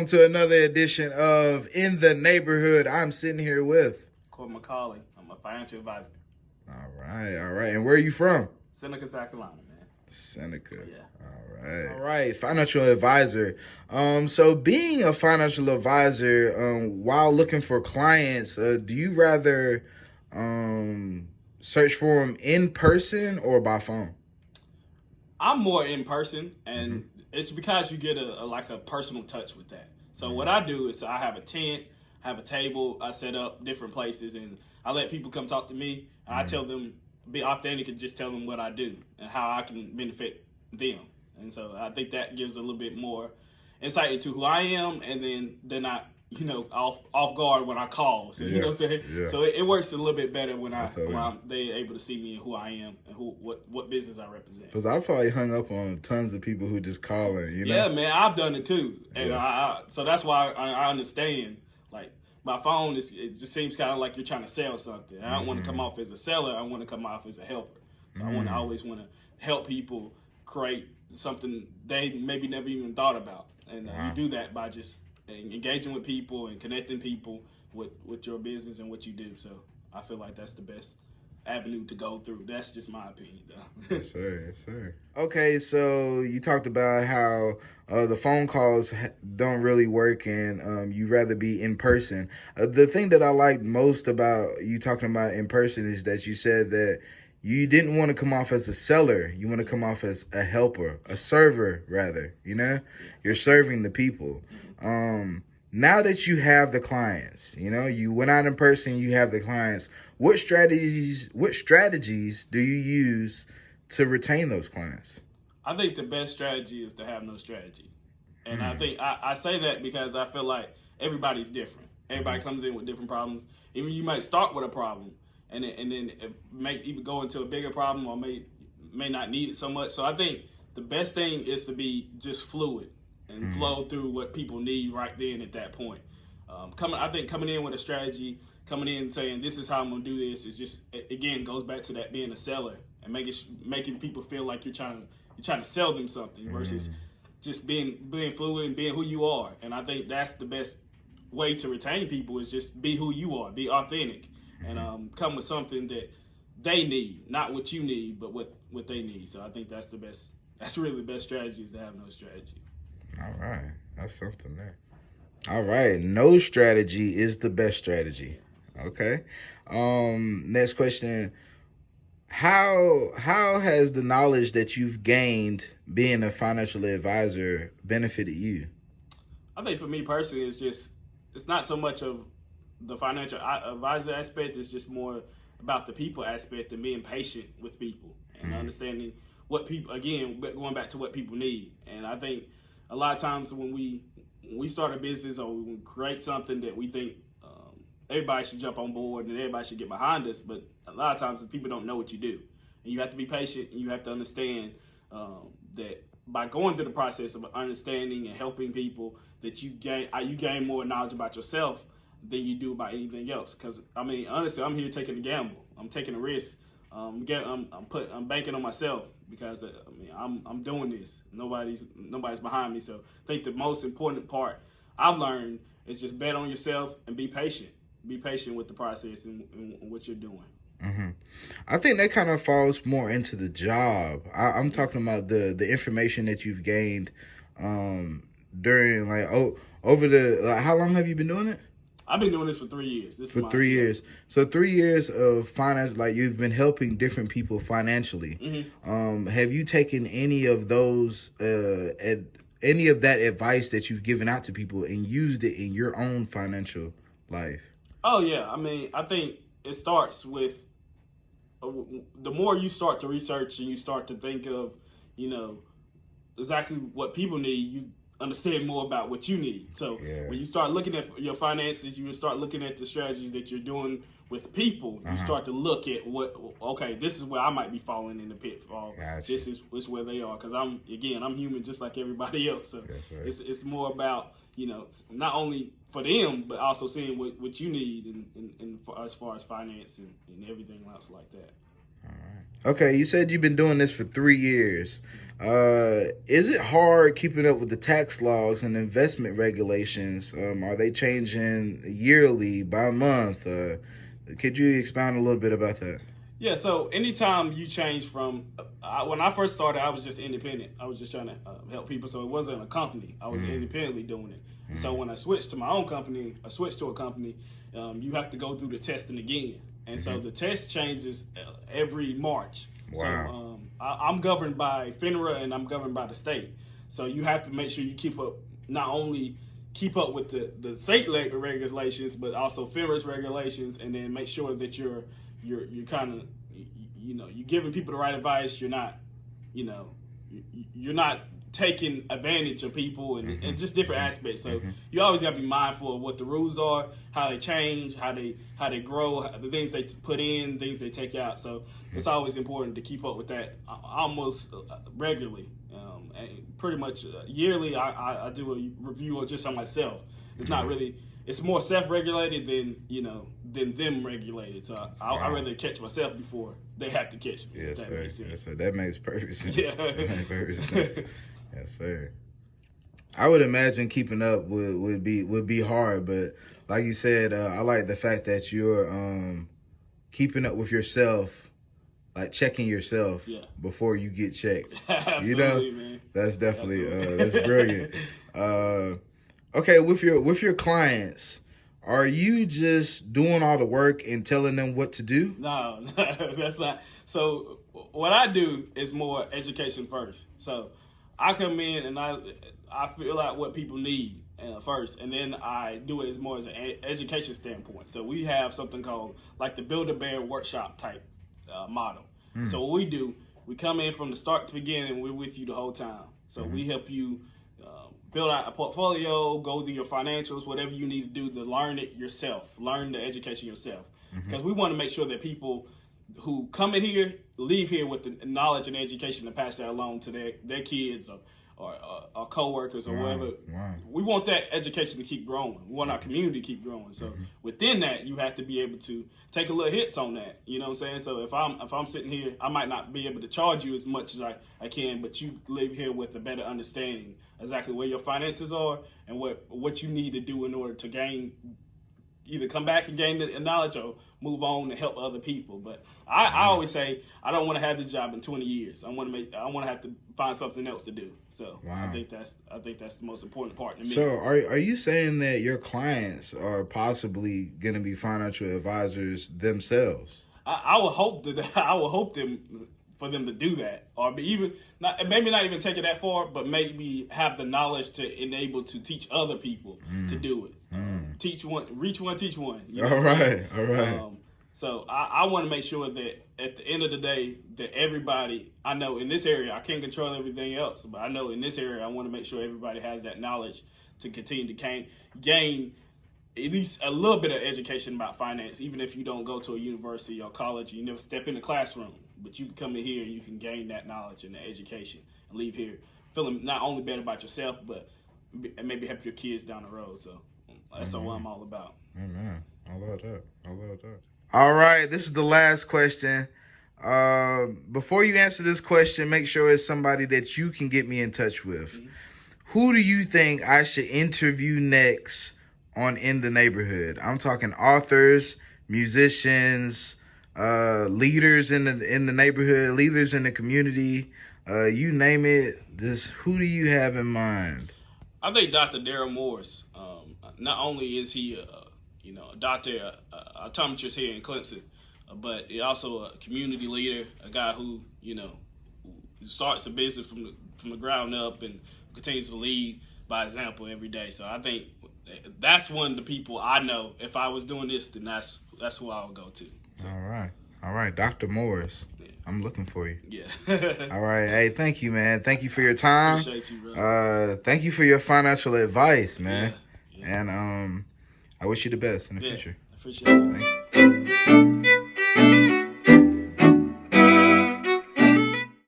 welcome to another edition of In the Neighborhood. I'm sitting here with Corbin McCauley. I'm a financial advisor. All right. And where are you from? Seneca, South Carolina, man. Seneca. Yeah. All right. Financial advisor. So being a financial advisor, while looking for clients, do you rather search for them in person or by phone? I'm more in person, and it's because you get a personal touch with that. So what I do is I have a tent, I have a table, I set up different places, and I let people come talk to me, and I tell them, be authentic and just tell them what I do and how I can benefit them. And so I think that gives a little bit more insight into who I am, and then they're not, off guard when I call. So, you know what I'm saying? Yeah. So it works a little bit better when Absolutely. they're able to see me and who I am and what business I represent. Because I've probably hung up on tons of people who just calling, Yeah, man, I've done it too. And Yeah. so that's why I understand. Like, my phone, it just seems kind of like you're trying to sell something. I don't want to come off as a seller. I want to come off as a helper. So I always want to help people create something they maybe never even thought about. And you do that by just engaging with people and connecting people with your business and what you do. So I feel like that's the best avenue to go through. That's just my opinion, though. Yes, sir. Okay, so you talked about how the phone calls don't really work and you rather be in person. The thing that I like most about you talking about in person is that you said that you didn't want to come off as a seller. You want to come off as a helper, a server, rather. You're serving the people. Now that you have the clients, you went out in person, you have the clients. What strategies do you use to retain those clients? I think the best strategy is to have no strategy. And I think I say that because I feel like everybody's different. Everybody comes in with different problems. Even you might start with a problem and then it may even go into a bigger problem or may not need it so much. So I think the best thing is to be just fluid and flow through what people need right then at that point. I think coming in with a strategy, coming in and saying this is how I'm gonna do this is just, again, goes back to that being a seller and making people feel like you're trying to sell them something versus just being fluid and being who you are. And I think that's the best way to retain people is just be who you are, be authentic, and come with something that they need, not what you need, but what they need. So I think that's the best. That's really the best strategy is to have no strategy. All right, that's something there. All right, no strategy is the best strategy. Okay. Next question. How has the knowledge that you've gained being a financial advisor benefited you? I think for me personally, it's not so much of the financial advisor aspect. It's just more about the people aspect and being patient with people and understanding what people, again, going back to what people need. And I think a lot of times when we start a business or we create something that we think everybody should jump on board and everybody should get behind us, but a lot of times people don't know what you do. And you have to be patient and you have to understand that by going through the process of understanding and helping people, that you gain more knowledge about yourself than you do about anything else. Because honestly, I'm here taking a gamble. I'm taking a risk. I'm banking on myself because I'm doing this. Nobody's behind me. So I think the most important part I've learned is just bet on yourself and be patient. Be patient with the process and what you're doing. I think that kind of falls more into the job. I'm talking about the information that you've gained during over the how long have you been doing it? I've been doing this for 3 years. For 3 years. So 3 years of finance, like you've been helping different people financially. Have you taken any of those any of that advice that you've given out to people and used it in your own financial life? Oh yeah, I think it starts with the more you start to research and you start to think of, exactly what people need, you understand more about what you need. So when you start looking at your finances, you start looking at the strategies that you're doing with people. You start to look at this is where I might be falling in the pitfall. Gotcha. This is where they are, because I'm human just like everybody else. So it's more about not only for them but also seeing what you need and as far as finance and everything else like that. Okay, you said you've been doing this for 3 years. Is it hard keeping up with the tax laws and investment regulations? Are they changing yearly, by month? Could you expound a little bit about that? Yeah, so anytime you change from when I first started, I was just independent. I was just trying to help people, so it wasn't a company. I was independently doing it. And so when I switched to my own company, I switched to a company. You have to go through the testing again, and so the test changes every March. Wow. So I'm governed by FINRA and I'm governed by the state. So you have to make sure you keep up, not only keep up with the state regulations, but also FINRA's regulations, and then make sure that you're kind of, you're giving people the right advice. You're not, you're not taking advantage of people and just different aspects. So you always got to be mindful of what the rules are, how they change, how they grow, the things they put in, things they take out. So it's always important to keep up with that almost regularly. And pretty much yearly, I do a review just on myself. It's not really. It's more self-regulated than them regulated. So I rather catch myself before they have to catch me. Yes, if that sir. makes sense. Yes, sir. That makes perfect sense. Yeah. That makes perfect sense. Yes, sir. I would imagine keeping up would be hard, but like you said, I like the fact that you're keeping up with yourself, like checking yourself before you get checked. Absolutely, man. That's definitely that's brilliant. Okay, with your clients, are you just doing all the work and telling them what to do? No, that's not. So what I do is more education first. So I come in and I feel out what people need first, and then I do it as more as an education standpoint. So we have something called like the Build a Bear workshop type model. So what we do, we come in from the start to beginning. We're with you the whole time. So we help you build out a portfolio, go through your financials, whatever you need to do to learn it yourself, learn the education yourself. Because we want to make sure that people who come in here leave here with the knowledge and education to pass that along to their kids or co-workers or whatever. Wow. We want that education to keep growing. We want our community to keep growing. So within that, you have to be able to take a little hits on that. You know what I'm saying? So if I'm sitting here, I might not be able to charge you as much as I can, but you leave here with a better understanding exactly where your finances are and what you need to do in order to either come back and gain the knowledge or move on and help other people. But I always say I don't want to have this job in 20 years. I want to have to find something else to do. So I think that's the most important part to me. So are you saying that your clients are possibly going to be financial advisors themselves? I would hope for them to do that, or maybe not even take it that far, but maybe have the knowledge to enable to teach other people to do it. Teach one, reach one, teach one. You know all right. So I want to make sure that at the end of the day, that everybody, I know in this area, I can't control everything else, but I know in this area, I want to make sure everybody has that knowledge to continue to gain at least a little bit of education about finance, even if you don't go to a university or college, you never step in the classroom, but you can come in here and you can gain that knowledge and the education and leave here feeling not only better about yourself, but maybe help your kids down the road. So that's what I'm all about. Amen. I love that. All right, this is the last question. Before you answer this question, make sure it's somebody that you can get me in touch with. Who do you think I should interview next on In the Neighborhood? I'm talking authors, musicians, leaders in the neighborhood, leaders in the community, you name it. Who do you have in mind? I think Dr. Daryl Morris. Not only is he a doctor, optometrist here in Clemson, but he also a community leader, a guy who who starts a business from the ground up and continues to lead by example every day. So I think that's one of the people I know. If I was doing this, then that's who I would go to. So. All right, Dr. Morris. Yeah. I'm looking for you. Yeah. All right. Hey, thank you, man. Thank you for your time. Appreciate you, bro. Thank you for your financial advice, man. Yeah. And I wish you the best in the future. I appreciate it. Thank you.